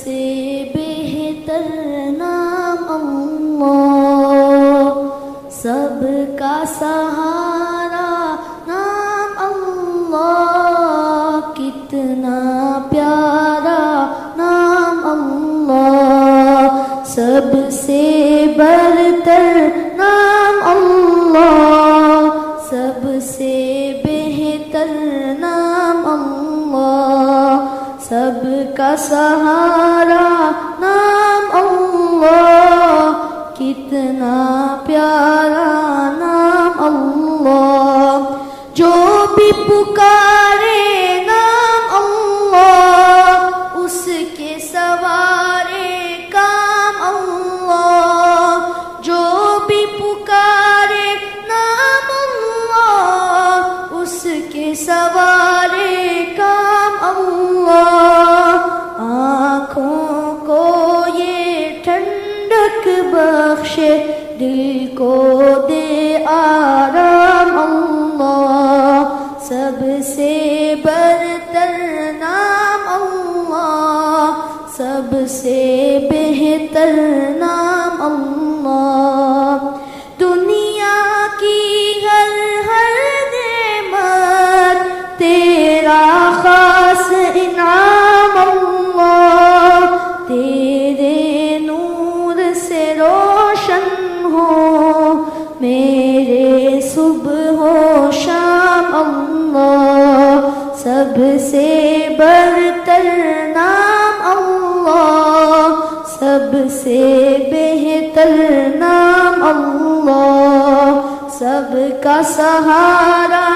سے بہتر نام اللہ، سب کا سہارا نام اللہ، کتنا پیارا نام اللہ، سب سے برتر نام اللہ، سب سے بہتر نام اللہ، سب کا سہارا نام اللہ، کتنا پیارا نام اللہ، جو بھی پکارے نام اللہ، اس کے سوارے کام اللہ، جو بھی پکارے نام اللہ، اس کے سوارے کام اللہ، آنکھوں کو یہ ٹھنڈک بخشے، دل کو دے آرام اللہ، سب سے برتر نام اللہ، سب سے بہتر نام اللہ، دنیا کی ہر نعمت تیرا خاص انعام اللہ، تیرے نور سے روشن ہو میرے صبح و شام اللہ، سب سے برتر نام اللہ، سب سے بہتر نام اللہ، سب کا سہارا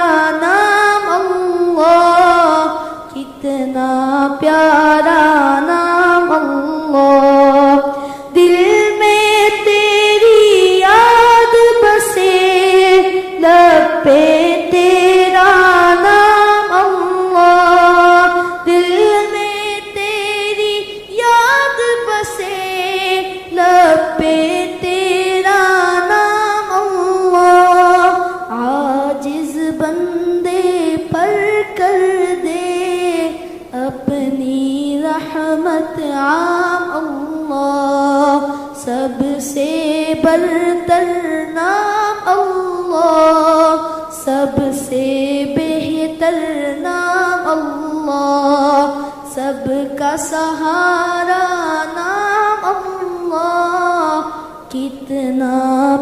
نام اللہ، کتنا پیارا نام اللہ، دل میں تیری یاد بسے، لب پہ تیرا نام اللہ، دل میں تیری یاد بسے، لب پہ تیرا نام اللہ، عاجز بندے پر کر دے اپنی رحمت عام اللہ، سب سے برتر نام اللہ، سب سے بہتر نام اللہ، سب کا سہارا نام اللہ، کتنا